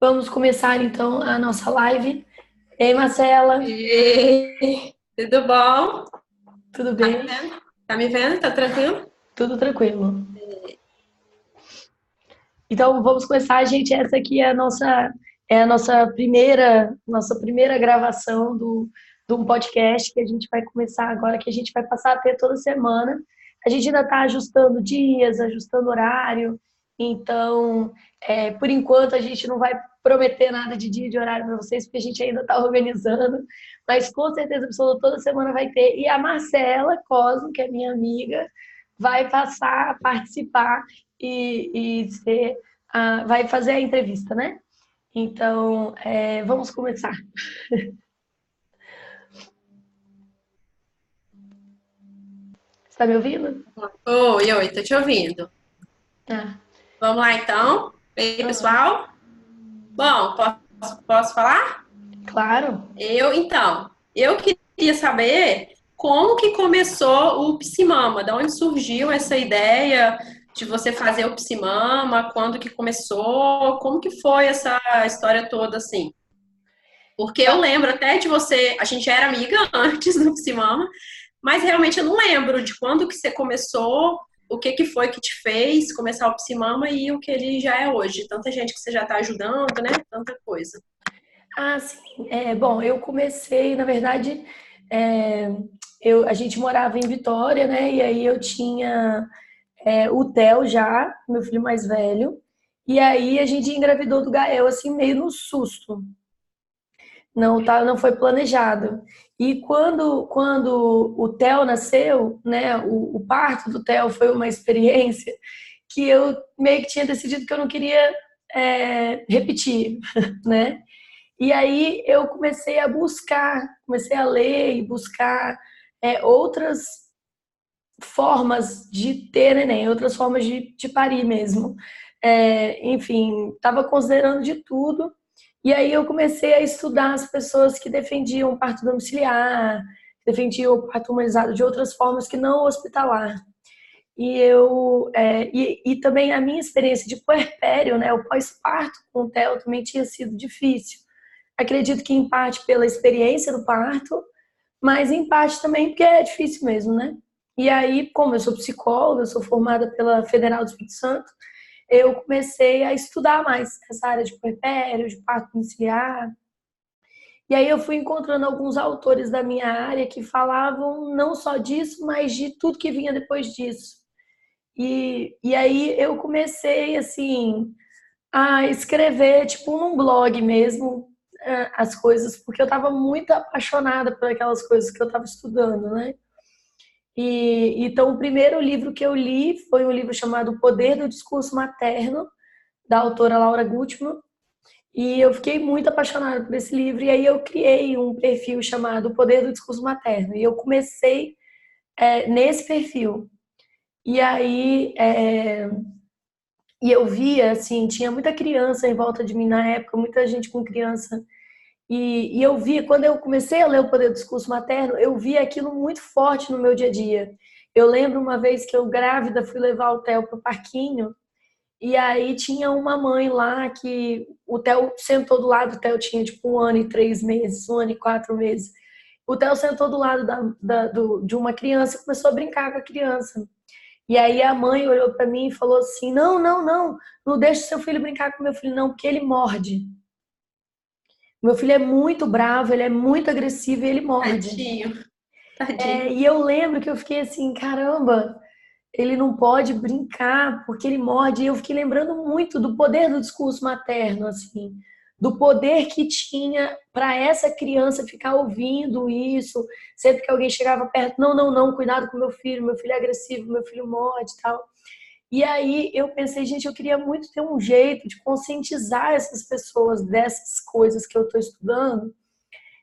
Vamos começar então a nossa live. Ei, Marcela, Ei, tudo bom? tudo Tá me bem? vendo? Tá me vendo? Tá tranquilo? Tudo tranquilo. Então vamos começar, gente. Essa aqui é a nossa primeira gravação de um podcast que a gente vai começar agora, que a gente vai passar a ter toda semana. A gente ainda está ajustando dias, ajustando horário. Então, por enquanto a gente não vai prometer nada de dia e de horário para vocês, porque a gente ainda está organizando. Mas com certeza absoluta toda semana vai ter. E a Marcela Cosmo, que é minha amiga, vai passar a participar e ser vai fazer a entrevista, né? Então, vamos começar. Está me ouvindo? Oi, oi, tô te ouvindo. Ah, Vamos lá então? Ei, aham. pessoal? Bom, posso falar? Claro. Eu queria saber como que começou o Psimama, de onde surgiu essa ideia de você fazer o Psimama, quando que começou, como que foi essa história toda assim? Porque eu lembro até de você, a gente era amiga antes do Psimama, mas realmente eu não lembro de quando que você começou, o que que foi que te fez começar o Psimama e o que ele já é hoje. Tanta gente que você já está ajudando, né? Tanta coisa. Sim. Bom, eu comecei, na verdade, é, a gente morava em Vitória, né? E aí eu tinha o Theo já, meu filho mais velho. E aí a gente engravidou do Gael, assim, meio no susto. Não, tá, não foi planejado. E quando o Theo nasceu, né, o parto do Theo foi uma experiência que eu meio que tinha decidido que eu não queria repetir, né? E aí eu comecei a ler e buscar outras formas de ter neném, outras formas de parir mesmo. Enfim, estava considerando de tudo. E aí eu comecei a estudar as pessoas que defendiam o parto domiciliar, defendiam o parto humanizado de outras formas que não hospitalar. E também a minha experiência de puerpério, né, o pós-parto com o Theo também tinha sido difícil. Acredito que em parte pela experiência do parto, mas em parte também porque é difícil mesmo, né? E aí, como eu sou psicóloga, eu sou formada pela Federal do Espírito Santo, eu comecei a estudar mais essa área de puerpério, de parto domiciliar. E aí eu fui encontrando alguns autores da minha área que falavam não só disso, mas de tudo que vinha depois disso. E aí eu comecei, assim, a escrever, tipo, num blog mesmo, as coisas, porque eu estava muito apaixonada por aquelas coisas que eu estava estudando, né? Então, o primeiro livro que eu li foi um livro chamado O Poder do Discurso Materno, da autora Laura Gutman, e eu fiquei muito apaixonada por esse livro, e aí eu criei um perfil chamado O Poder do Discurso Materno, e eu comecei nesse perfil. E aí, eu via, assim, tinha muita criança em volta de mim na época, muita gente com criança. E eu via, quando eu comecei a ler O Poder do Discurso Materno, eu via aquilo muito forte no meu dia a dia. Eu lembro uma vez que eu, grávida, fui levar o Theo para o parquinho, e aí tinha uma mãe lá que o Theo sentou do lado, o Theo tinha tipo 1 ano e 3 meses, 1 ano e 4 meses. O Theo sentou do lado de uma criança e começou a brincar com a criança. E aí a mãe olhou para mim e falou assim: Não, não, não, não deixe seu filho brincar com meu filho, não, porque ele morde. Meu filho é muito bravo, ele é muito agressivo e ele morde. Tadinho, tadinho. E eu lembro que eu fiquei assim: caramba, ele não pode brincar porque ele morde. E eu fiquei lembrando muito do poder do discurso materno, assim, do poder que tinha para essa criança ficar ouvindo isso, sempre que alguém chegava perto: Não, não, não, cuidado com meu filho é agressivo, meu filho morde e tal. E aí eu pensei, gente, eu queria muito ter um jeito de conscientizar essas pessoas dessas coisas que eu estou estudando,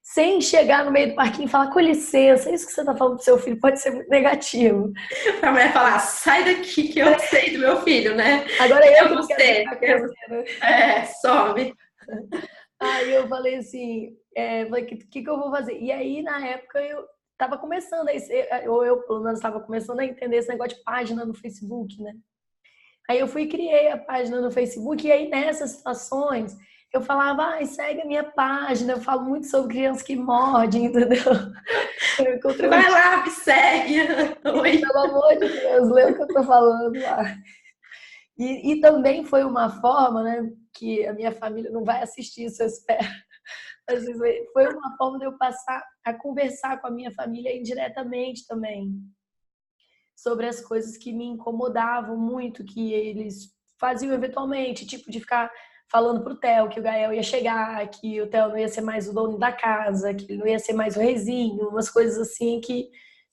sem chegar no meio do parquinho e falar, com licença, isso que você está falando pro seu filho pode ser muito negativo. A mulher falar, sai daqui que eu sei do meu filho, né? Agora Que eu é que não quero você. brincar com você, né? Some. Aí eu falei assim, o que eu vou fazer? E aí, na época, eu estava começando ou eu, pelo menos, estava começando a entender esse negócio de página no Facebook, né? Aí eu fui e criei a página no Facebook, e aí nessas situações eu falava, ai, segue a minha página, eu falo muito sobre crianças que mordem, entendeu? Eu encontrei Vai lá, me segue. Oi. pelo amor de Deus, lê o que eu tô falando lá. E também foi uma forma, né, que a minha família não vai assistir isso, eu espero. Mas foi uma forma de eu passar a conversar com a minha família indiretamente também, sobre as coisas que me incomodavam muito, que eles faziam eventualmente, tipo de ficar falando pro Theo que o Gael ia chegar, que o Theo não ia ser mais o dono da casa, que ele não ia ser mais o reizinho, umas coisas assim que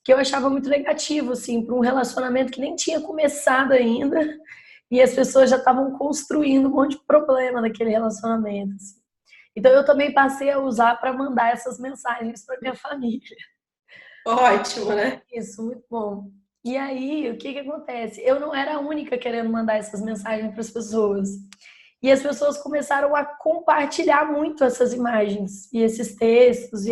eu achava muito negativo, assim, para um relacionamento que nem tinha começado ainda, e as pessoas já estavam construindo um monte de problema naquele relacionamento, assim. Então eu também passei a usar para mandar essas mensagens para minha família. Ótimo, né? Isso, muito bom. E aí, o que que acontece? Eu não era a única querendo mandar essas mensagens para as pessoas. E as pessoas começaram a compartilhar muito essas imagens e esses textos e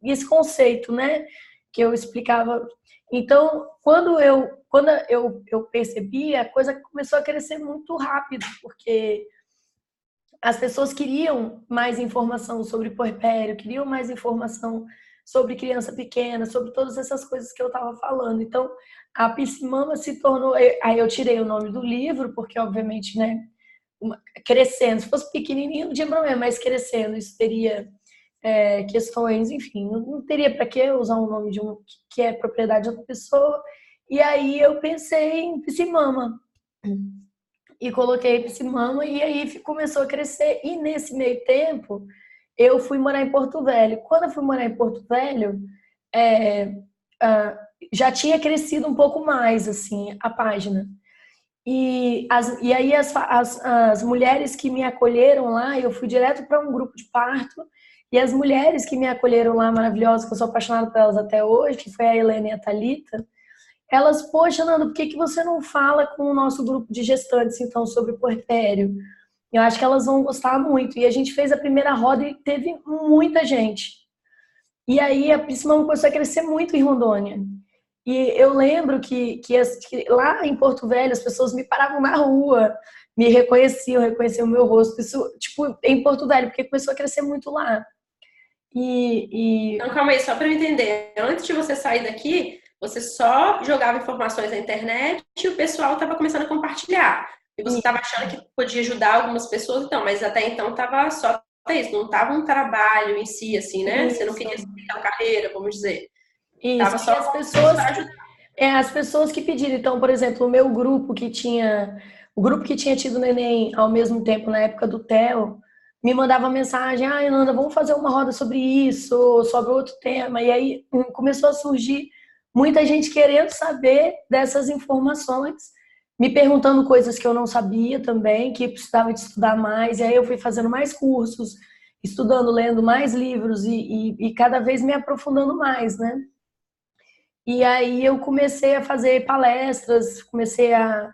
esse conceito, né? Que eu explicava. Então, quando eu percebi, a coisa começou a crescer muito rápido, porque as pessoas queriam mais informação sobre puerpério, queriam mais informação sobre criança pequena, sobre todas essas coisas que eu estava falando. Então, a Psimama se tornou. Aí eu tirei o nome do livro, porque, obviamente, né, crescendo, se fosse pequenininho, não tinha problema, mas crescendo, isso teria questões, enfim, não teria para que usar um nome de um que é propriedade de outra pessoa. E aí eu pensei em Psimama e coloquei Psimama e aí começou a crescer. E nesse meio tempo, eu fui morar em Porto Velho. Quando eu fui morar em Porto Velho, é, ah, já tinha crescido um pouco mais, assim, a página. E aí as mulheres que me acolheram lá, eu fui direto para um grupo de parto, e as mulheres que me acolheram lá, maravilhosas, que eu sou apaixonada por elas até hoje, que foi a Helena e a Thalita, elas, poxa, Nanda, por que que você não fala com o nosso grupo de gestantes, então, sobre puerpério? Eu acho que elas vão gostar muito. E a gente fez a primeira roda e teve muita gente. E aí a Piscimão começou a crescer muito em Rondônia. E eu lembro que lá em Porto Velho as pessoas me paravam na rua, me reconheciam o meu rosto. Isso, tipo, em Porto Velho, porque começou a crescer muito lá. E Então, calma aí, só para eu entender. Antes de você sair daqui, você só jogava informações na internet e o pessoal estava começando a compartilhar. E você estava achando que podia ajudar algumas pessoas, então, mas até então estava só isso, não estava um trabalho em si, assim, né? Você não isso, queria seguir aquela carreira, vamos dizer. isso. Tava E só como isso para ajudar. as pessoas que pediram, então, por exemplo, o grupo que tinha tido neném ao mesmo tempo na época do Theo, me mandava mensagem, ah, Nanda, vamos fazer uma roda sobre isso, sobre outro tema. E aí começou a surgir muita gente querendo saber dessas informações, me perguntando coisas que eu não sabia também, que precisava de estudar mais. E aí eu fui fazendo mais cursos, estudando, lendo mais livros e cada vez me aprofundando mais, né? E aí eu comecei a fazer palestras, comecei a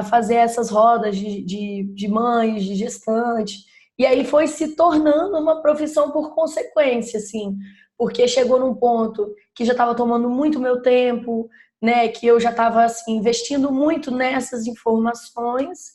fazer essas rodas de mães, de gestante. E aí foi se tornando uma profissão por consequência, assim, porque chegou num ponto que já estava tomando muito meu tempo, né, que eu já estava assim investindo muito nessas informações,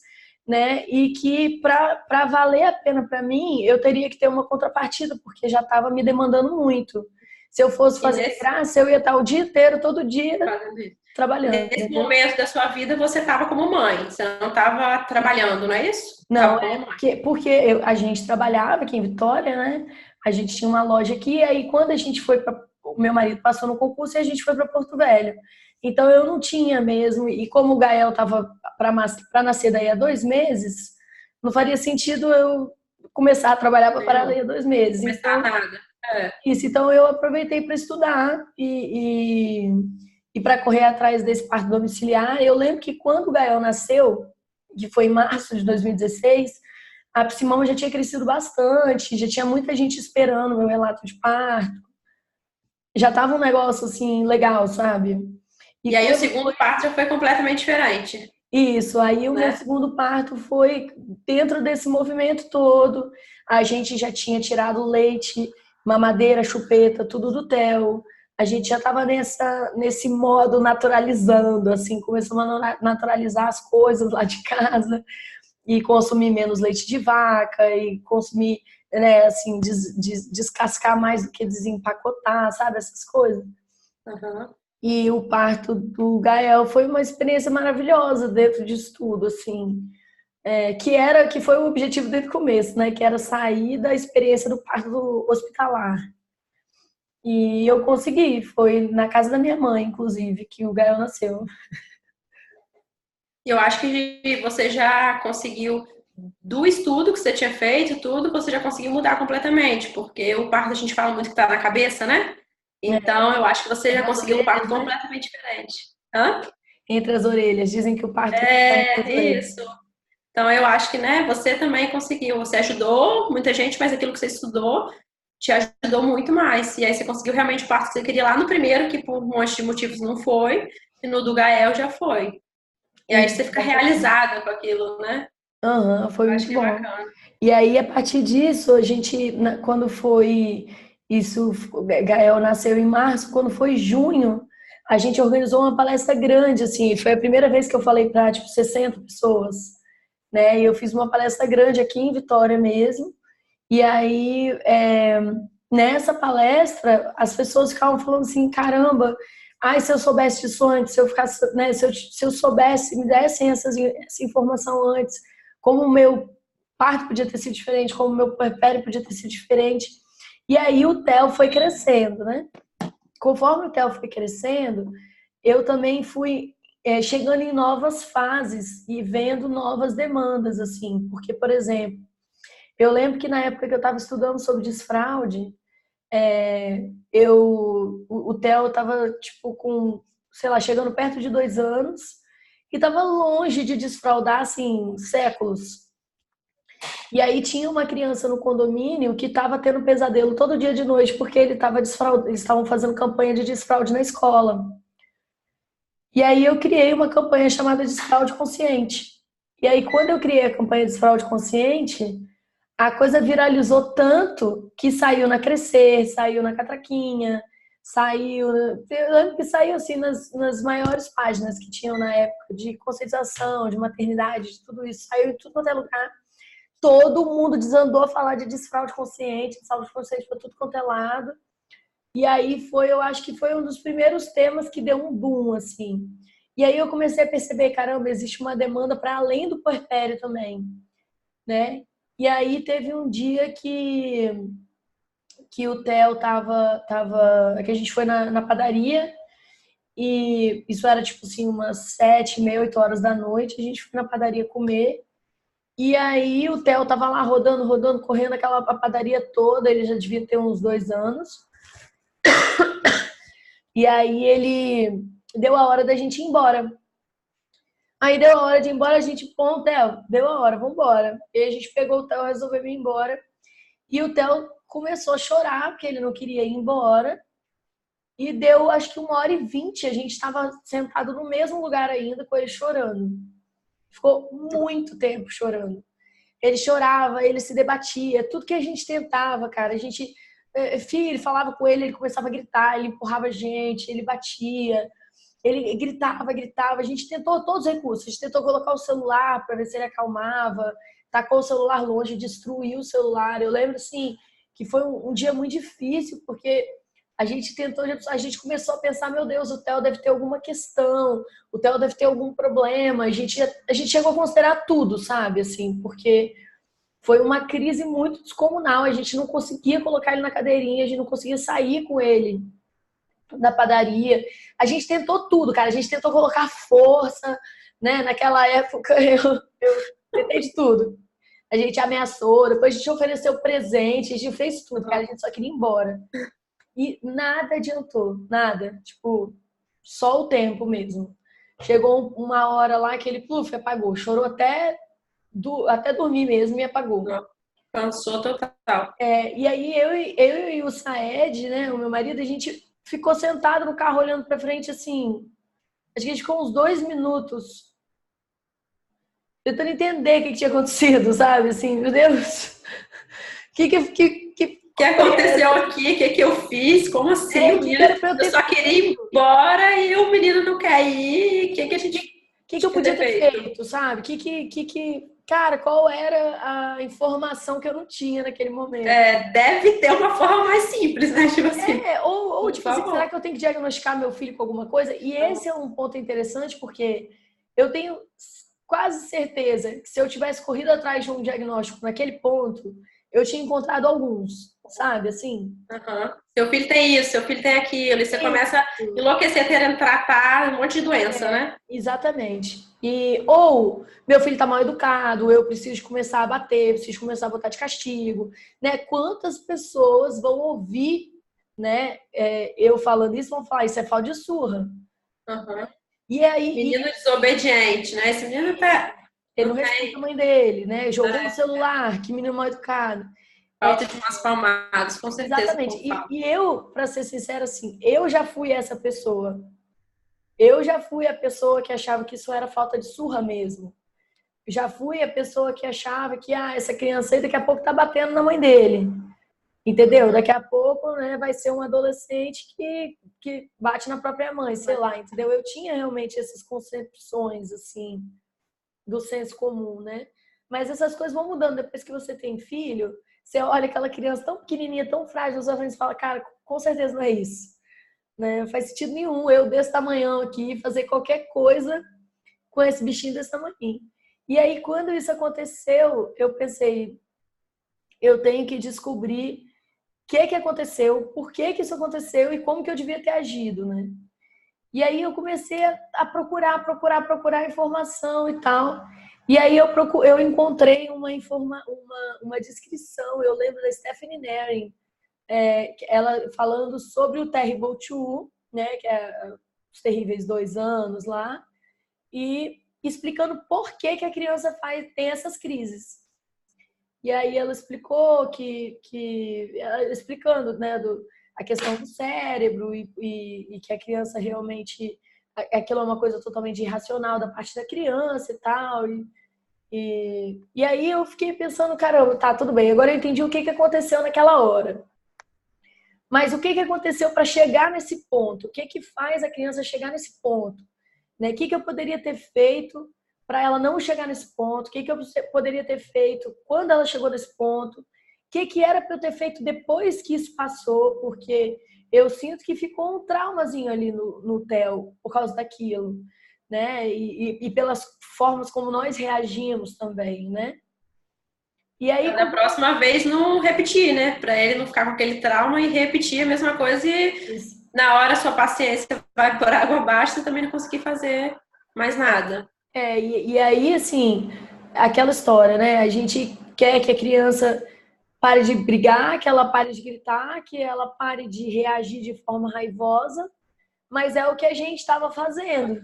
né, e que para valer a pena para mim, eu teria que ter uma contrapartida, porque já estava me demandando muito. Se eu fosse E fazer de graça, eu ia estar o dia inteiro, todo dia, fazendo isso. trabalhando, Nesse entendeu? momento da sua vida, você estava como mãe, você não estava trabalhando, não é isso? Não, Estava como mãe. porque a gente trabalhava aqui em Vitória, né? A gente tinha uma loja aqui, e aí quando a gente foi para. O meu marido passou no concurso e a gente foi para Porto Velho. Então eu não tinha mesmo, e como o Gael estava para nascer daí a 2 meses, não faria sentido eu começar a trabalhar para parar Nenhum. daí a 2 meses. Começar Então, nada. É. isso, então eu aproveitei para estudar e para correr atrás desse parto domiciliar. Eu lembro que quando o Gael nasceu, que foi em março de 2016, a Psimama já tinha crescido bastante, já tinha muita gente esperando o meu relato de parto. Já tava um negócio assim legal, sabe? E aí o Quando segundo parto já foi completamente diferente, isso, aí o meu né? segundo parto foi dentro desse movimento todo. A gente já tinha tirado leite, mamadeira, chupeta, tudo do Theo. A gente já estava nesse modo naturalizando, assim, começamos a naturalizar as coisas lá de casa. e consumir menos leite de vaca e consumir, né, assim, descascar mais do que desempacotar, sabe? Essas coisas. Uhum. E o parto do Gael foi uma experiência maravilhosa dentro disso tudo, assim, que foi o objetivo desde o começo, né? Que era sair da experiência do parto hospitalar. E eu consegui, foi na casa da minha mãe, inclusive, que o Gael nasceu. Eu acho que você já conseguiu, do estudo que você tinha feito, tudo, você já conseguiu mudar completamente, porque o parto a gente fala muito que tá na cabeça, né? Então, eu acho que você já Nas conseguiu um parto orelhas, né? completamente diferente. Hã? Entre as orelhas. Dizem que o parto está entre as É, orelhas. isso. Então, eu acho que, né, você também conseguiu. Você ajudou muita gente, mas aquilo que você estudou te ajudou muito mais. E aí você conseguiu realmente o parto que você queria lá no primeiro, que por um monte de motivos não foi, e no do Gael já foi. E aí você fica Exatamente. realizada com aquilo, né? Aham, foi Eu acho muito que é bom. bacana. E aí, a partir disso, a gente, quando foi isso, Gael nasceu em março, quando foi junho, a gente organizou uma palestra grande, assim, foi a primeira vez que eu falei para, tipo, 60 pessoas, né? E eu fiz uma palestra grande aqui em Vitória mesmo. E aí, nessa palestra, as pessoas ficavam falando assim, caramba, ai, se eu soubesse disso antes, se eu ficasse, né, se eu soubesse, me dessem essa informação antes, como o meu parto podia ter sido diferente, como o meu puerpério podia ter sido diferente. E aí o Theo foi crescendo, né? Conforme o Theo foi crescendo, eu também fui chegando em novas fases e vendo novas demandas, assim, porque, por exemplo, eu lembro que na época que eu estava estudando sobre desfraude, o Theo estava tipo com, sei lá, chegando perto de 2 anos e estava longe de desfraudar assim séculos. E aí tinha uma criança no condomínio que estava tendo pesadelo todo dia de noite porque ele estava desfraudando, eles estavam fazendo campanha de desfraude na escola. E aí eu criei uma campanha chamada Desfraude Consciente. E aí quando eu criei a campanha Desfraude Consciente, a coisa viralizou tanto que saiu na Crescer, saiu na Catraquinha, saiu. Eu lembro que saiu assim nas maiores páginas que tinham na época de conscientização, de maternidade, de tudo isso. Saiu em tudo quanto é lugar. Todo mundo desandou a falar de desfraude consciente, desfraude consciente para tudo quanto é lado. E aí foi, eu acho que foi um dos primeiros temas que deu um boom, assim. E aí eu comecei a perceber, caramba, existe uma demanda para além do puerpério também, né? E aí teve um dia que o Theo que a gente foi na padaria, e isso era tipo assim, umas 7, meia, 8 horas da noite, a gente foi na padaria comer, e aí o Theo tava lá rodando, rodando, correndo aquela padaria toda, ele já devia ter uns 2 anos, e aí ele deu a hora da gente ir embora. Aí deu a hora de ir embora, a gente, pô, Theo, deu a hora, vambora. E a gente pegou o Theo, resolveu ir embora. E o Theo começou a chorar, porque ele não queria ir embora. E deu, acho que 1h20, a gente estava sentado no mesmo lugar ainda, com ele chorando. Ficou muito tempo chorando. Ele chorava, ele se debatia, tudo que a gente tentava, cara. A gente, filho, falava com ele, ele começava a gritar, ele empurrava a gente, ele batia, ele gritava, gritava. A gente tentou todos os recursos. A gente tentou colocar o celular para ver se ele acalmava, tacou o celular longe, destruiu o celular. Eu lembro, assim, que foi um dia muito difícil, porque a gente começou a pensar, meu Deus, o Theo deve ter alguma questão, o Theo deve ter algum problema. A gente chegou a considerar tudo, sabe, assim, porque foi uma crise muito descomunal. A gente não conseguia colocar ele na cadeirinha, a gente não conseguia sair com ele da padaria. A gente tentou tudo, cara. A gente tentou colocar força, né? Naquela época eu tentei de tudo. A gente ameaçou, depois a gente ofereceu presente, a gente fez tudo, cara. A gente só queria ir embora. E nada adiantou, nada. Tipo, só o tempo mesmo. Chegou uma hora lá que ele, pluf, apagou. Chorou até dormir mesmo e apagou. Cansou total. E aí eu e o Saed, né, o meu marido, a gente ficou sentado no carro olhando pra frente assim. Acho que a gente ficou uns 2 minutos tentando entender o que tinha acontecido, sabe? Assim, meu Deus, O que aconteceu aqui? O que eu fiz? Como assim? O menino, era pra eu eu ter só queria ir feito? embora e o menino não quer ir. O que a gente. que eu podia ter feito, sabe? Cara, qual era a informação que eu não tinha naquele momento? Deve ter uma forma mais simples, né? Tipo assim. Ou tipo assim, será que eu tenho que diagnosticar meu filho com alguma coisa? E esse é um ponto interessante, porque eu tenho quase certeza que se eu tivesse corrido atrás de um diagnóstico naquele ponto, eu tinha encontrado alguns, sabe? Assim. Uhum. Seu filho tem isso, seu filho tem aquilo, e você começa a enlouquecer, querendo tratar um monte de doença, né? Exatamente. Ou meu filho tá mal educado, eu preciso começar a bater, preciso começar a botar de castigo, né? Quantas pessoas vão ouvir, né? Eu falando isso, vão falar, isso é falta de surra. Uhum. E aí, menino desobediente, né? Esse menino tá. Ele não respeita a mãe dele, né? Jogou no celular, que menino mal educado. Falta de umas palmadas, com certeza. Exatamente. E eu, para ser sincera, assim, eu já fui essa pessoa. Eu já fui a pessoa que achava que isso era falta de surra mesmo. Já fui a pessoa que achava que essa criança aí daqui a pouco tá batendo na mãe dele. Entendeu? Daqui a pouco, né, vai ser um adolescente que bate na própria mãe, sei lá, entendeu? Eu tinha realmente essas concepções, assim, do senso comum, né? Mas essas coisas vão mudando. Depois que você tem filho, você olha aquela criança tão pequenininha, tão frágil, os frente e fala, cara, com certeza não é isso. Né? Não faz sentido nenhum eu desse tamanhão aqui fazer qualquer coisa com esse bichinho desse tamanho. E aí, quando isso aconteceu, eu pensei, eu tenho que descobrir o que aconteceu, por que isso aconteceu e como que eu devia ter agido, né? E aí eu comecei a procurar informação e tal. E aí eu encontrei uma descrição, eu lembro da Stephanie Nairn, ela falando sobre o Terrible Two, né, que é os terríveis 2 anos lá, e explicando por que a criança tem essas crises. E aí ela explicou explicando, né, a questão do cérebro e que a criança realmente, aquilo é uma coisa totalmente irracional da parte da criança e tal. E aí eu fiquei pensando, caramba, tá, tudo bem, agora eu entendi o que aconteceu naquela hora. Mas o que aconteceu para chegar nesse ponto? O que faz a criança chegar nesse ponto? Né? O que eu poderia ter feito para ela não chegar nesse ponto? O que eu poderia ter feito quando ela chegou nesse ponto? O que era para eu ter feito depois que isso passou? Porque eu sinto que ficou um traumazinho ali no Theo por causa daquilo, né? E pelas formas como nós reagimos também, né? E aí, da próxima vez não repetir, né? Para ele não ficar com aquele trauma e repetir a mesma coisa e na hora sua paciência vai por água abaixo, você também não conseguir fazer mais nada. E aí, assim, aquela história, né? A gente quer que a criança pare de brigar, que ela pare de gritar, que ela pare de reagir de forma raivosa, mas é o que a gente estava fazendo.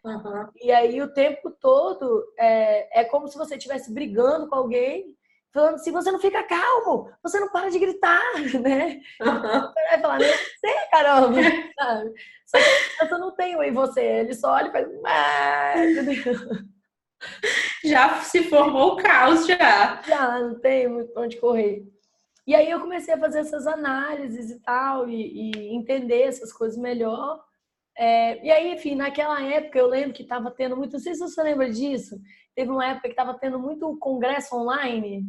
Uhum. E aí, o tempo todo, é como se você estivesse brigando com alguém, falando assim, você não fica calmo, você não para de gritar, né? Uhum. Vai falar, nem você, caramba, sabe? Só que a criança não tem o em você, ele só olha e faz, entendeu? Já se formou o caos, já. Já, não tem muito onde correr. E aí eu comecei a fazer essas análises e tal, e entender essas coisas melhor. E aí, enfim, naquela época eu lembro que estava tendo muito, não sei se você lembra disso, teve uma época que estava tendo muito congresso online,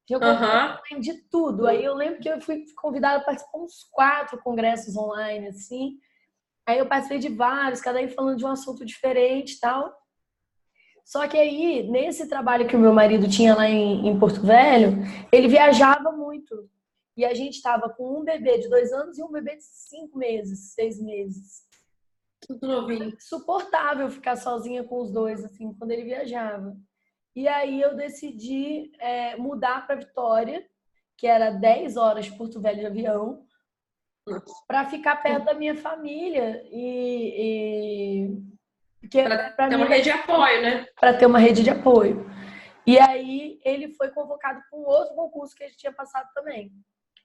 Uhum. de tudo. Aí eu lembro que eu fui convidada a participar de uns 4 congressos online, assim. Aí eu participei de vários, cada um falando de um assunto diferente e tal. Só que aí, nesse trabalho que o meu marido tinha lá em Porto Velho, ele viajava muito. E a gente estava com um bebê de 2 anos e um bebê de 5 meses, 6 meses. Tudo novinho. Insuportável ficar sozinha com os dois, assim, quando ele viajava. E aí eu decidi mudar para Vitória, que era 10 horas de Porto Velho de avião, para ficar perto da minha família para ter uma rede de apoio, né? Para ter uma rede de apoio. E aí ele foi convocado para um outro concurso que a gente tinha passado também.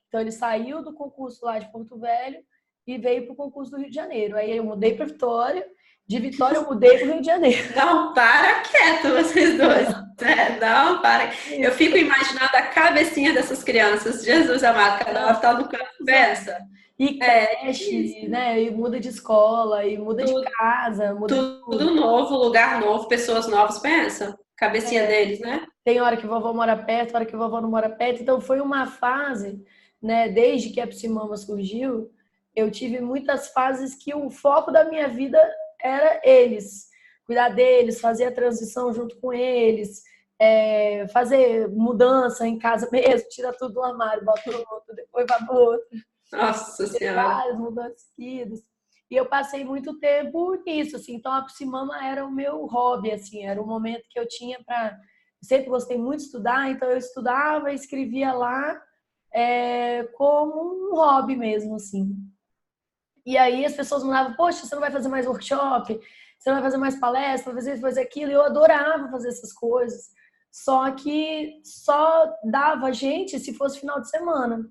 Então ele saiu do concurso lá de Porto Velho e veio para o concurso do Rio de Janeiro. Aí eu mudei para Vitória, de Vitória eu mudei para o Rio de Janeiro. Não, para quieto vocês dois. Não, para. Eu fico imaginando a cabecinha dessas crianças. Jesus amado, cada uma está no canto dessa. E Isso. creche, né? E muda de escola, e muda de Tudo, casa, muda de tudo tudo. novo, lugar novo, pessoas novas, pensa. Cabecinha deles, né? Tem hora que vovó mora perto, hora que vovó não mora perto. Então foi uma fase, né? Desde que a Psimama surgiu, eu tive muitas fases que o foco da minha vida era eles. Cuidar deles, fazer a transição junto com eles, fazer mudança em casa mesmo, tira tudo do armário, bota no outro, depois vai pro outro. Nossa Senhora. Várias mudanças seguidas. E eu passei muito tempo nisso, assim. Então a Psimama era o meu hobby, assim, era o momento que eu tinha para. Sempre gostei muito de estudar, então eu estudava e escrevia lá como um hobby mesmo, assim. E aí as pessoas mandavam, poxa, você não vai fazer mais workshop, você não vai fazer mais palestra, vai fazer isso, vai fazer aquilo. E eu adorava fazer essas coisas. Só que só dava gente se fosse final de semana,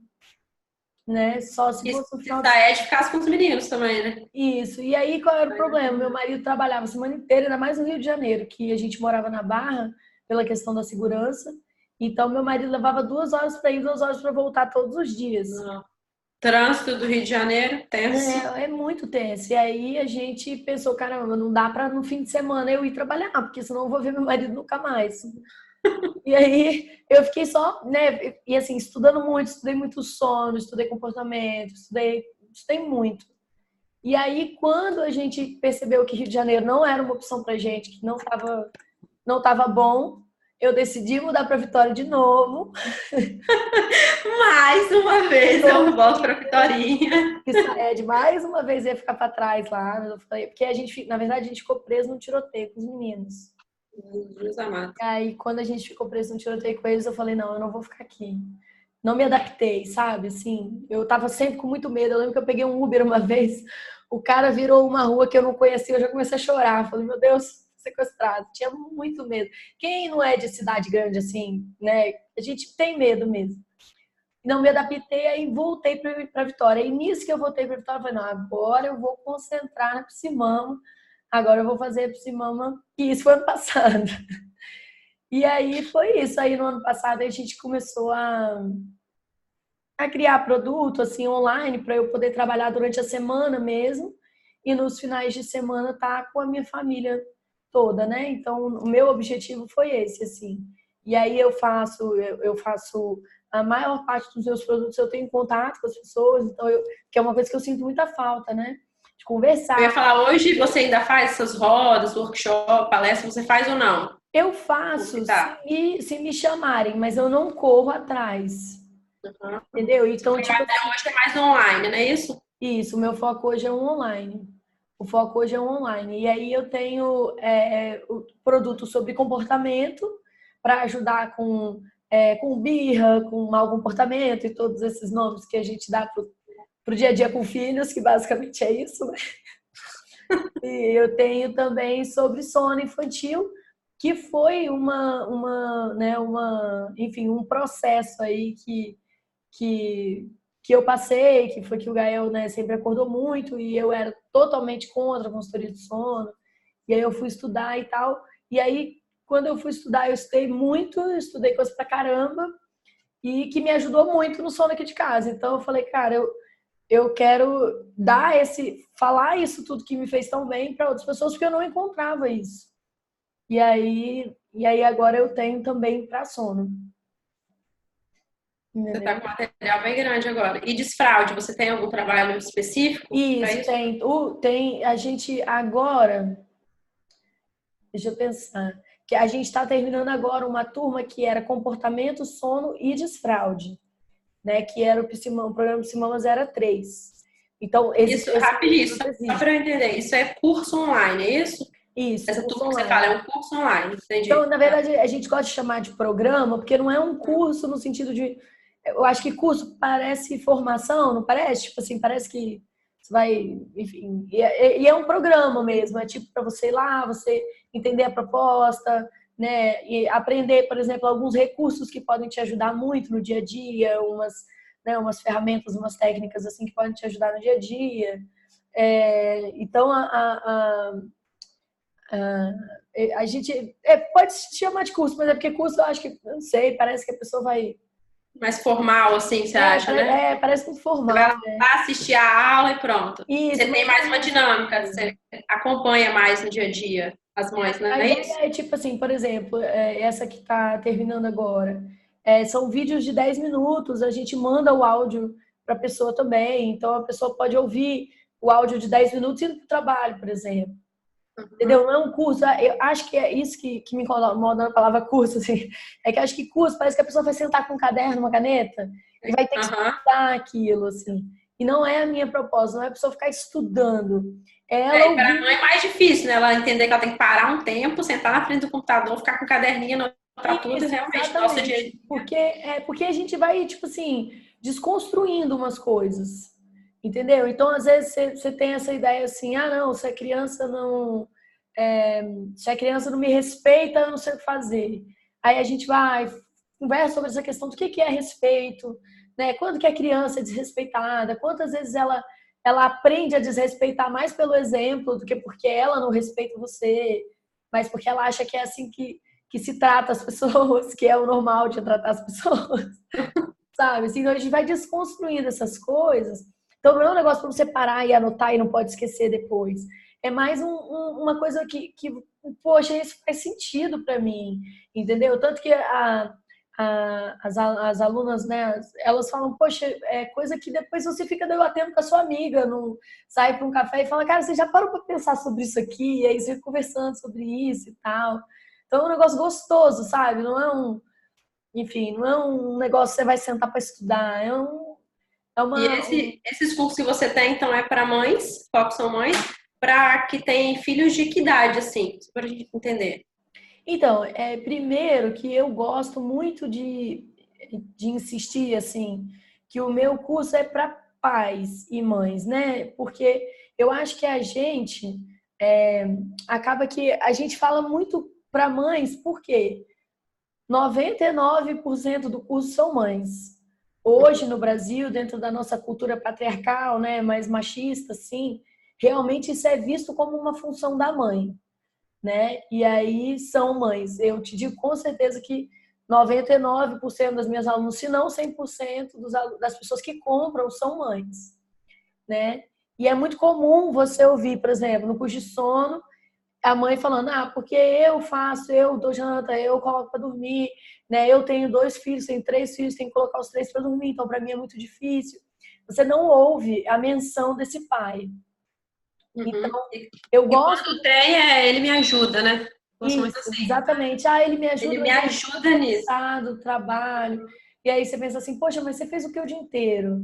né? Só se E fosse no se final de sair é de ficar com os meninos também, né? Isso. E aí, qual era o problema? Meu marido trabalhava a semana inteira, ainda mais no Rio de Janeiro, que a gente morava na Barra, pela questão da segurança. Então, meu marido levava 2 horas para ir, 2 horas para voltar todos os dias. Não. Trânsito do Rio de Janeiro, tenso. É muito tenso. E aí a gente pensou, caramba, não dá para no fim de semana eu ir trabalhar, porque senão eu vou ver meu marido nunca mais. E aí eu fiquei só, né? E assim, estudando muito, estudei muito sono, estudei comportamento, estudei muito. E aí, quando a gente percebeu que Rio de Janeiro não era uma opção pra gente, que não tava bom, eu decidi mudar para Vitória de novo. Mais uma vez eu volto pra Vitorinha. Que Saed mais uma vez ia ficar para trás lá. Eu falei, porque na verdade, a gente ficou preso num tiroteio com os meninos. Jesus amado. E aí, quando a gente ficou preso num tiroteio com eles, eu falei, não, eu não vou ficar aqui. Não me adaptei, sabe? Assim, eu tava sempre com muito medo. Eu lembro que eu peguei um Uber uma vez, o cara virou uma rua que eu não conhecia, eu já comecei a chorar. Falei, meu Deus, sequestrado. Tinha muito medo. Quem não é de cidade grande assim, né? A gente tem medo mesmo. Não me adaptei, aí voltei para Vitória. E nisso que eu voltei para Vitória, eu falei, não, agora eu vou concentrar na Psimama. Agora eu vou fazer a Psimama, que isso foi ano passado. E aí foi isso. Aí no ano passado a gente começou a criar produto assim online para eu poder trabalhar durante a semana mesmo e nos finais de semana estar com a minha família toda, né? Então o meu objetivo foi esse assim. E aí eu faço a maior parte dos meus produtos, eu tenho contato com as pessoas, então que é uma coisa que eu sinto muita falta, né? De Eu ia conversar. falar, hoje você ainda faz essas rodas, workshop, palestra, você faz ou não? Eu Como que faço se tá? me chamarem, mas eu não corro atrás, Uhum. entendeu? Seu Então, tipo trabalho hoje é mais online, não é isso? isso, o meu foco hoje é um online. O foco hoje é um online. E aí eu tenho o produto sobre comportamento para ajudar com birra, com mau comportamento e todos esses nomes que a gente dá pro dia a dia com filhos, que basicamente é isso, né? E eu tenho também sobre sono infantil, que foi enfim, um processo aí que, que eu passei, que foi que o Gael, né, sempre acordou muito e eu era totalmente contra a consultoria de sono. E aí eu fui estudar e tal. E aí, quando eu fui estudar, eu estudei muito, estudei coisa pra caramba e que me ajudou muito no sono aqui de casa. Então eu falei, cara, eu quero falar isso tudo que me fez tão bem para outras pessoas, porque eu não encontrava isso. E aí agora eu tenho também para sono. Você está Entendeu? com material bem grande agora. E desfraude, você tem algum trabalho específico para Isso, isso? tem a gente agora, deixa eu pensar, que a gente está terminando agora uma turma que era comportamento, sono e desfraude, né? Que era o programa Psimamas era 3. Então, Isso, esse rapidinho, produto só existe. para eu entender. Isso é curso online, é isso? Isso, Essa curso turma que você fala online. é um curso online, Então, entendi. na Tá. verdade, a gente gosta de chamar de programa, porque não é um curso no sentido de. Eu acho que curso parece formação, não parece? Tipo assim, parece que você vai. Enfim. E é um programa mesmo, é tipo para você ir lá, você entender a proposta, né? E aprender, por exemplo, alguns recursos que podem te ajudar muito no dia a dia, umas ferramentas, umas técnicas assim que podem te ajudar no dia a dia. Então, a gente pode se chamar de curso, mas é porque curso eu acho que, não sei, parece que a pessoa vai. Mais formal, assim, você acha, né? Parece muito Você vai formal. lá assistir a aula e pronto. Isso, Você tem mas mais uma dinâmica, você acompanha mais no dia a dia as mães, não a é ideia isso? é tipo assim, por exemplo, essa que está terminando agora. São vídeos de 10 minutos, a gente manda o áudio para a pessoa também. Então a pessoa pode ouvir o áudio de 10 minutos indo para o trabalho, por exemplo. Entendeu? Uhum. Não é um curso. Eu acho que é isso que me incomoda na palavra curso, assim. É que eu acho que curso parece que a pessoa vai sentar com um caderno, uma caneta, e vai ter que Aham. estudar aquilo, assim. E não é a minha proposta, não é a pessoa ficar estudando. É ela E para a ouvir. mãe é mais difícil, né? Ela entender que ela tem que parar um tempo, sentar na frente do computador, ficar com o caderninho, anotar tudo e Isso, realmente, nosso dia a exatamente. dia. Porque a gente vai, tipo assim, desconstruindo umas coisas. Entendeu? Então, às vezes, você tem essa ideia assim, ah, não, se a criança não. Se a criança não me respeita, eu não sei o que fazer. Aí a gente vai, conversa sobre essa questão do que é respeito, né? Quando que a criança é desrespeitada, quantas vezes ela aprende a desrespeitar mais pelo exemplo do que porque ela não respeita você, mas porque ela acha que é assim que se trata as pessoas, que é o normal de tratar as pessoas, sabe? Assim, então a gente vai desconstruindo essas coisas. Então não é um negócio para você parar e anotar e não pode esquecer depois. É mais uma coisa poxa, isso faz sentido para mim, entendeu? Tanto que as alunas, né, elas falam, poxa, é coisa que depois você fica debatendo com a sua amiga, no, sai para um café e fala, cara, você já parou para pensar sobre isso aqui? E aí você fica conversando sobre isso e tal. Então é um negócio gostoso, sabe? Não é enfim, não é um negócio que você vai sentar para estudar, é E uma, esses cursos que você tem, então, é para mães, foco são mães, para que tem filhos de que idade, assim, para a gente entender. Então, primeiro que eu gosto muito de insistir, assim, que o meu curso é para pais e mães, né? Porque eu acho que a gente é, acaba que a gente fala muito para mães, por quê? 99% do curso são mães. Hoje no Brasil, dentro da nossa cultura patriarcal, né, mais machista, assim, realmente isso é visto como uma função da mãe, né? E aí são mães. Eu te digo com certeza que 99% das minhas alunas, se não 100% das pessoas que compram são mães, né? E é muito comum você ouvir, por exemplo, no curso de sono, a mãe falando, porque eu faço, eu dou janta, eu coloco para dormir, né? Eu tenho 2 filhos, tenho 3 filhos, tenho que colocar os 3 para dormir, então para mim é muito difícil. Você não ouve a menção desse pai. Uhum. Então, eu E gosto quando tem, ele me ajuda, né? Gosto muito isso, assim. exatamente. Ele me Ele ajuda, me mas ele ajuda é nisso. cansado, trabalho. E aí você pensa assim, poxa, mas você fez o que o dia inteiro?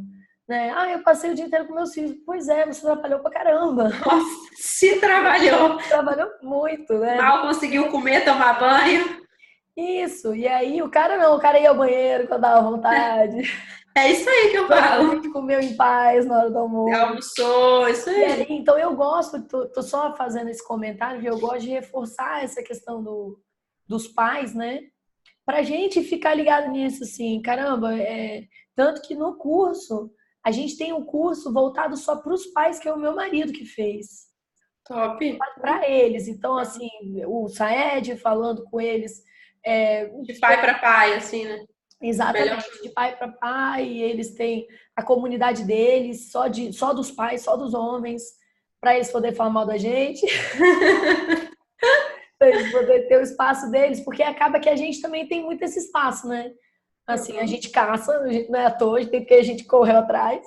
Né? Eu passei o dia inteiro com meus filhos. Pois é, você trabalhou pra caramba. Nossa, se trabalhou, Trabalhou muito, né? mal conseguiu comer, tomar banho. Isso. E aí o cara não, o cara ia ao banheiro quando dava vontade. É isso aí que eu falo. Provavelmente comeu em paz na hora do almoço. Almoçou, isso E aí, aí. então eu gosto, tô só fazendo esse comentário, eu gosto de reforçar essa questão dos pais, né? Pra gente ficar ligado nisso, assim, caramba, tanto que no curso, a gente tem um curso voltado só para os pais, que é o meu marido que fez, Top. para eles. Então, assim, o Saed falando com eles, é, De pai para pai, assim, né? Melhor. exatamente, de pai para pai, eles têm a comunidade deles, só dos pais, só dos homens, para eles poderem falar mal da gente, para eles poderem ter o espaço deles, porque acaba que a gente também tem muito esse espaço, né? Assim, a Uhum. gente caça, a gente não é à toa, a gente tem porque a gente correu atrás,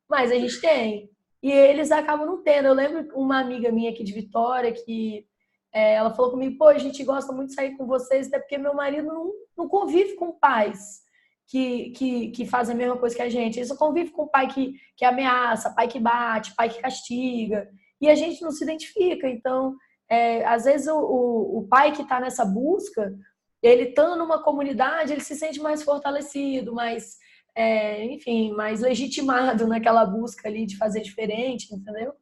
mas a gente tem. E eles acabam não tendo. Eu lembro uma amiga minha aqui de Vitória que ela falou comigo, pô, a gente gosta muito de sair com vocês, até porque meu marido não convive com pais que fazem a mesma coisa que a gente. Ele só convive com pai que ameaça, pai que bate, pai que castiga. E a gente não se identifica. Então, às vezes o pai que está nessa busca, ele estando numa comunidade, ele se sente mais fortalecido, mais, enfim, mais legitimado naquela busca ali de fazer diferente, entendeu?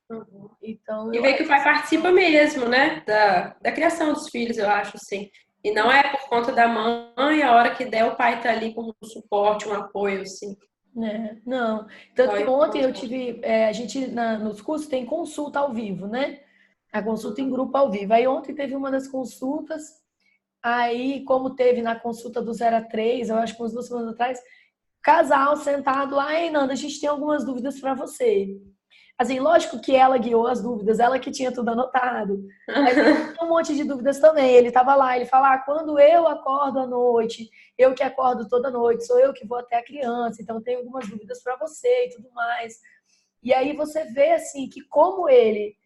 Uhum. Então, E eu ver que o acho pai isso participa legal. mesmo, né? Da criação dos filhos, eu acho, assim. E não é por conta da mãe, a hora que der, o pai tá ali com um suporte, um apoio, assim. Né? Não. Tanto que Dói ontem eu bastante. tive, a gente nos cursos tem consulta ao vivo, né? A consulta em grupo ao vivo. Aí ontem teve uma das consultas, Aí, como teve na consulta do 0 a 3, eu acho que umas 2 semanas atrás, casal sentado lá, ei, Nanda, a gente tem algumas dúvidas para você. Assim, lógico que ela guiou as dúvidas, ela que tinha tudo anotado. Mas ele tinha um monte de dúvidas também. Ele estava lá, ele fala, quando eu acordo à noite, eu que acordo toda noite, sou eu que vou até a criança, então tenho algumas dúvidas para você e tudo mais. E aí você vê, assim, que como ele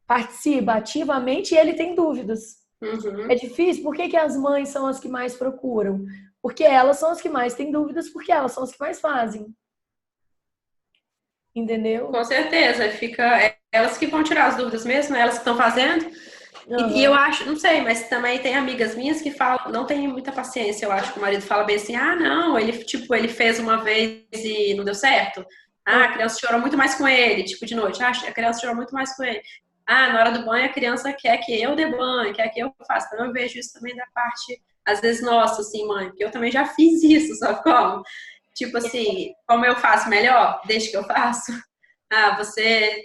participa ativamente, ele tem dúvidas. É difícil. Por que as mães são as que mais procuram? Porque elas são as que mais têm dúvidas, porque elas são as que mais fazem. Entendeu? Com certeza, fica elas que vão tirar as dúvidas mesmo, né? Elas que estão fazendo. E eu acho, não sei, mas também tem amigas minhas que falam, não tem muita paciência, eu acho que o marido fala bem assim, não, ele fez uma vez e não deu certo. A criança chorou muito mais com ele, tipo de noite, a criança chorou muito mais com ele. Na hora do banho a criança quer que eu dê banho, quer que eu faça. Então eu vejo isso também da parte, às vezes, nossa, assim, mãe, porque eu também já fiz isso, sabe como? Tipo assim, como eu faço melhor, desde que eu faço. Você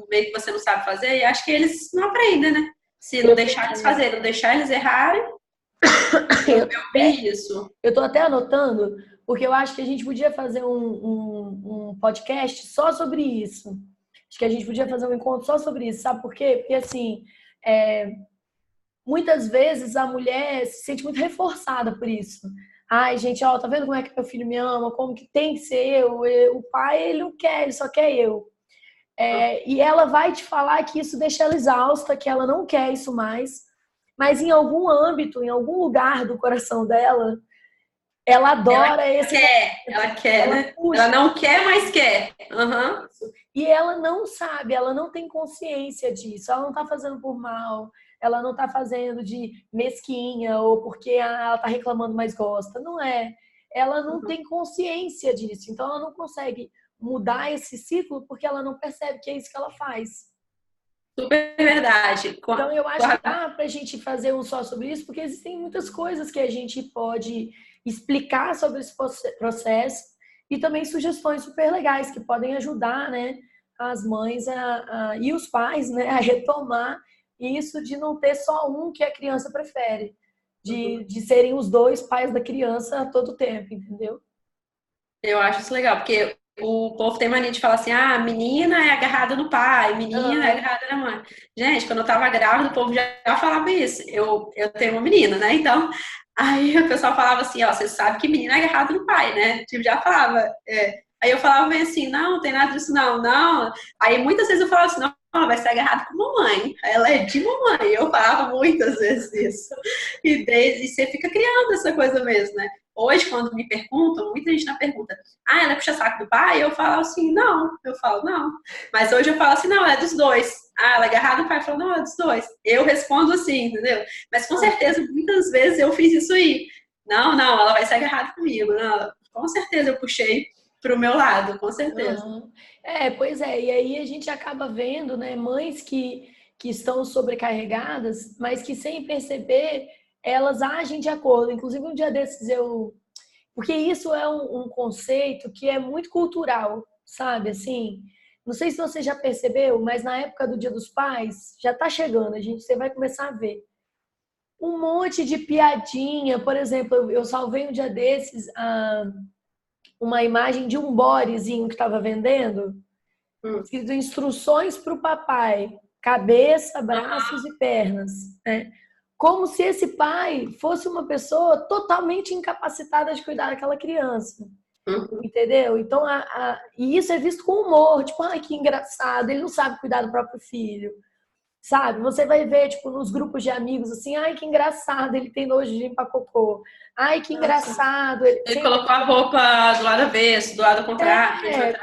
meio que você não sabe fazer, e acho que eles não aprendem, né? Se não deixar eles fazerem, não deixar eles errarem, eu vi isso. Eu tô até anotando, porque eu acho que a gente podia fazer um podcast só sobre isso. Acho que a gente podia fazer um encontro só sobre isso, sabe por quê? Porque, assim, muitas vezes a mulher se sente muito reforçada por isso. Ai, gente, tá vendo como é que meu filho me ama? Como que tem que ser eu? O pai, ele não quer, ele só quer eu. E ela vai te falar que isso deixa ela exausta, que ela não quer isso mais, mas em algum âmbito, em algum lugar do coração dela, ela adora esse. Ela quer, né? Ela não quer, mas quer. E ela não sabe, ela não tem consciência disso, ela não tá fazendo por mal, ela não tá fazendo de mesquinha ou porque ela tá reclamando, mas gosta. Não é. Ela não tem consciência disso, então ela não consegue mudar esse ciclo porque ela não percebe que é isso que ela faz. Super verdade. Então eu acho que dá pra gente fazer um só sobre isso, porque existem muitas coisas que a gente pode explicar sobre esse processo e também sugestões super legais que podem ajudar, né, as mães e os pais, né, a retomar isso de não ter só um que a criança prefere, de serem os dois pais da criança a todo tempo, entendeu? Eu acho isso legal, porque o povo tem mania de falar assim, menina é agarrada no pai, menina é agarrada na mãe. Gente, quando eu tava grávida, o povo já falava isso. Eu tenho uma menina, né? Então, aí o pessoal falava assim, você sabe que menina é agarrada no pai, né? Tipo, já falava. Aí eu falava bem assim, não tem nada disso, não, não. Aí muitas vezes eu falava assim, não, ela vai ser agarrada com mamãe. Ela é de mamãe. Eu falava muitas vezes isso. E você fica criando essa coisa mesmo, né? Hoje, quando me perguntam, muita gente não pergunta, ela puxa saco do pai? Eu falo assim, não. Eu falo, não. Mas hoje eu falo assim, não, é dos dois. Ela é agarrada do pai? Eu falo, não, é dos dois. Eu respondo assim, entendeu? Mas com certeza, muitas vezes eu fiz isso aí. Não, ela vai ser agarrada comigo. Não, com certeza eu puxei pro meu lado, com certeza. Pois é. E aí a gente acaba vendo, né, mães que estão sobrecarregadas, mas que sem perceber elas agem de acordo. Inclusive, um dia desses porque isso é um conceito que é muito cultural, sabe? Assim, não sei se você já percebeu, mas na época do Dia dos Pais, já tá chegando, você vai começar a ver um monte de piadinha. Por exemplo, eu salvei um dia desses uma imagem de um bodezinho que estava vendendo, escrito instruções para o papai, cabeça, braços e pernas, né? Como se esse pai fosse uma pessoa totalmente incapacitada de cuidar daquela criança. Entendeu? Então, e isso é visto com humor, tipo, ai, que engraçado, ele não sabe cuidar do próprio filho. Sabe? Você vai ver, tipo, nos grupos de amigos, assim, ai, que engraçado, ele tem nojo de limpar cocô. Ai, que engraçado. Ele colocou a roupa do lado avesso, do lado contrário.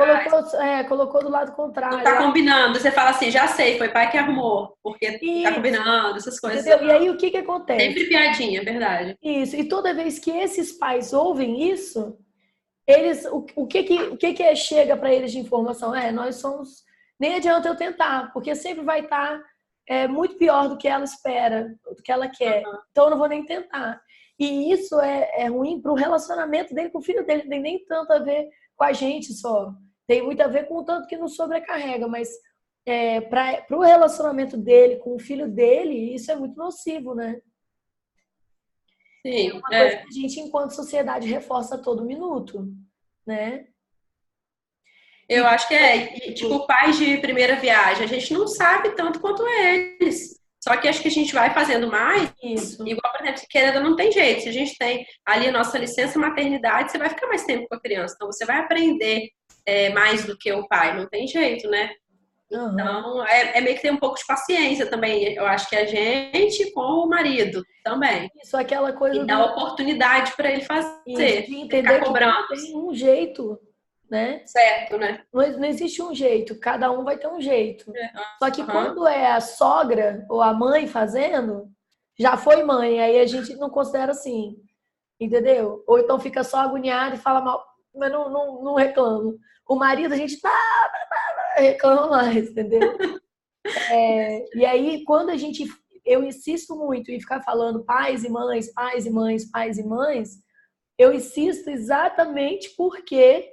Colocou do lado contrário. Não tá combinando. Você fala assim, já sei, foi pai que arrumou, porque tá combinando, essas coisas. Entendeu? E aí, o que acontece? Sempre piadinha, verdade. Isso. E toda vez que esses pais ouvem isso, eles, o que chega para eles de informação? Nós somos... Nem adianta eu tentar, porque sempre vai estar muito pior do que ela espera, do que ela quer. Então eu não vou nem tentar. E isso é ruim para o relacionamento dele com o filho dele. Não tem nem tanto a ver com a gente só. Tem muito a ver com o tanto que nos sobrecarrega. Mas para o relacionamento dele com o filho dele, isso é muito nocivo, né? Sim, Uma coisa que a gente, enquanto sociedade, reforça a todo minuto, né? eu E, acho que é. E, tipo, pais de primeira viagem, a gente não sabe tanto quanto eles. Só que acho que a gente vai fazendo mais, isso. igual, por exemplo, se querendo, não tem jeito. Se a gente tem ali a nossa licença maternidade, você vai ficar mais tempo com a criança. Então, você vai aprender mais do que o pai, não tem jeito, né? Aham. Então, é meio que ter um pouco de paciência também. Eu acho que a gente com o marido também. Isso, aquela coisa E dar do oportunidade para ele isso, fazer, de ficar entender que não cobrando, tem um jeito, né? certo, né? Não existe um jeito, cada um vai ter um jeito. Só que Aham. quando é a sogra ou a mãe fazendo, já foi mãe, aí a gente não considera assim, entendeu? Ou então fica só agoniado e fala mal, mas não reclama. O marido a gente reclama mais, entendeu? E aí, quando a gente. Eu insisto muito em ficar falando pais e mães, pais e mães, pais e mães, eu insisto exatamente porque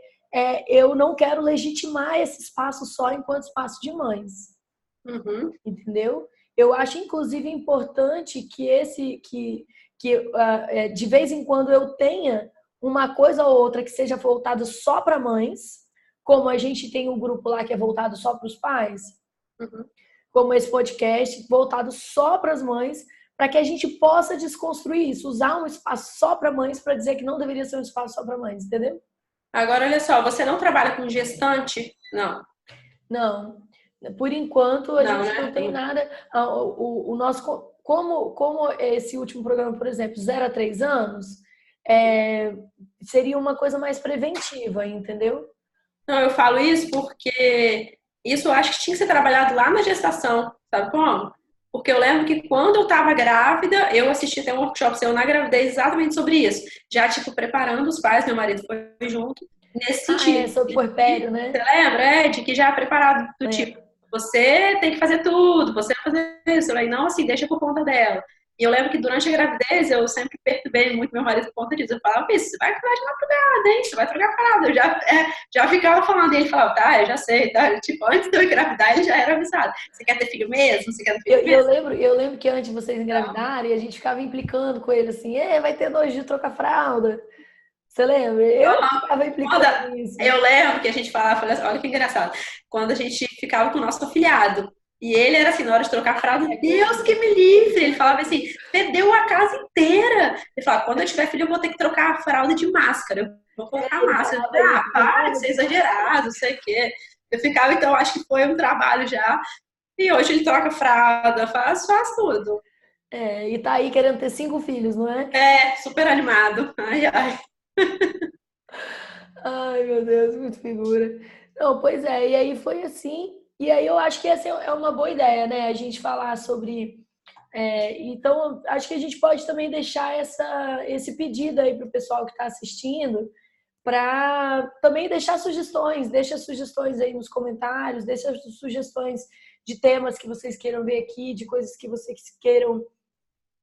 eu não quero legitimar esse espaço só enquanto espaço de mães, Uhum. entendeu? Eu acho, inclusive, importante que de vez em quando eu tenha uma coisa ou outra que seja voltado só para mães, como a gente tem um grupo lá que é voltado só para os pais, Uhum. como esse podcast voltado só para as mães, para que a gente possa desconstruir isso, usar um espaço só para mães para dizer que não deveria ser um espaço só para mães, entendeu? Agora, olha só, você não trabalha com gestante? Não, Não, por enquanto a não, gente não né? tem nada. O nosso, como esse último programa, por exemplo, 0 a 3 anos, seria uma coisa mais preventiva, entendeu? Não, eu falo isso porque isso eu acho que tinha que ser trabalhado lá na gestação, sabe como? Porque eu lembro que quando eu estava grávida, eu assisti até um workshop seu na gravidez exatamente sobre isso. Já, tipo, preparando os pais, meu marido foi junto, nesse Ah, sentido. sobre o puerpério, né? Você lembra? De que já preparado do tipo, É. você tem que fazer tudo, você vai fazer isso. Eu falei, não, assim, deixa por conta dela. E eu lembro que durante a gravidez eu sempre perturbei muito meu marido por conta disso. Eu falava, isso, você vai acabar de madrugada, hein? Você vai trocar parada. Eu já ficava falando, e ele falava, tá, eu já sei, tá? Tipo, antes de eu engravidar, ele já era avisado. Você quer ter filho mesmo? Você quer ter filho mesmo? Eu lembro que antes de vocês engravidarem, a gente ficava implicando com ele assim, vai ter nojo de trocar fralda. Você lembra? Eu Então, ficava quando implicando nisso. eu lembro que a gente falava assim, olha que engraçado, quando a gente ficava com o nosso afilhado, e ele era assim, na hora de trocar a fralda, Deus que me livre! Ele falava assim, fedeu a casa inteira. Ele falava, quando eu tiver filho, eu vou ter que trocar a fralda de máscara, eu vou colocar Ele máscara. Eu falava falei, isso, para de ser exagerado, não sei o quê. Eu ficava, então, acho que foi um trabalho já. E hoje ele troca fralda, faz tudo. e tá aí querendo ter 5 filhos, não é? É, super animado. Ai, ai. Ai, meu Deus, muito figura. Não, pois é, e aí foi assim. E aí eu acho que essa é uma boa ideia, né? A gente falar sobre. Então, acho que a gente pode também deixar esse pedido aí para o pessoal que está assistindo, para também deixar sugestões. Deixa sugestões aí nos comentários, deixa sugestões de temas que vocês queiram ver aqui, de coisas que vocês queiram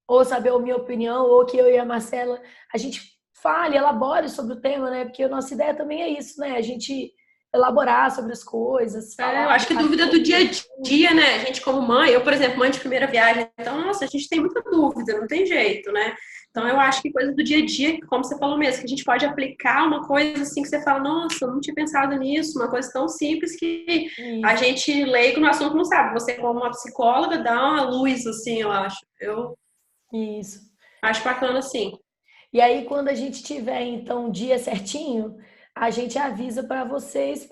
ou saber a minha opinião, ou que eu e a Marcela, a gente fale, elabore sobre o tema, né? Porque a nossa ideia também é isso, né? A gente elaborar sobre as coisas, Eu falar, acho que debater dúvida do sobre dia os a assuntos. dia, né? A gente como mãe, eu, por exemplo, mãe de primeira viagem, então, nossa, a gente tem muita dúvida, não tem jeito, né? Então, eu acho que coisa do dia a dia, como você falou mesmo, que a gente pode aplicar uma coisa assim que você fala, nossa, eu não tinha pensado nisso, uma coisa tão simples que a Isso, gente leigo no assunto não sabe. Você, como uma psicóloga, dá uma luz, assim, eu acho. Eu isso. acho bacana, assim. E aí, quando a gente tiver, então, o dia certinho, a gente avisa para vocês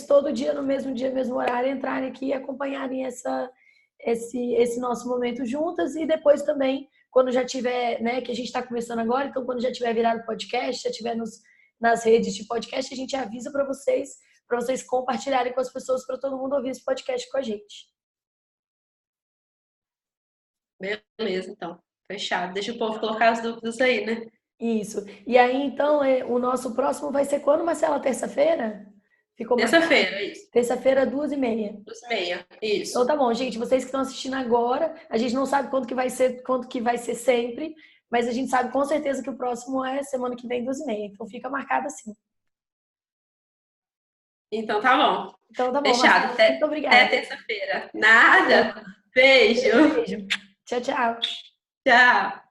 todo dia, no mesmo dia, mesmo horário, entrarem aqui e acompanharem esse nosso momento juntas. E depois também, quando já tiver, né, que a gente está começando agora, então, quando já tiver virado podcast, já tiver nas redes de podcast, a gente avisa para vocês compartilharem com as pessoas, para todo mundo ouvir esse podcast com a gente. Beleza, então. Fechado. Deixa o povo colocar as dúvidas aí, né? Isso. E aí, então, o nosso próximo vai ser quando, Marcela? Terça-feira? Ficou marcado? Terça-feira, isso. Terça-feira, 2h30. 2h30, Então isso. tá bom, gente. Vocês que estão assistindo agora, a gente não sabe quanto que vai ser sempre, mas a gente sabe com certeza que o próximo é semana que vem, 2h30. Então fica marcado assim. Então tá bom. Então tá bom, Fechado. Marcela. Muito Até obrigada. terça-feira. Nada. Beijo. Beijo. Tchau, tchau. Tchau.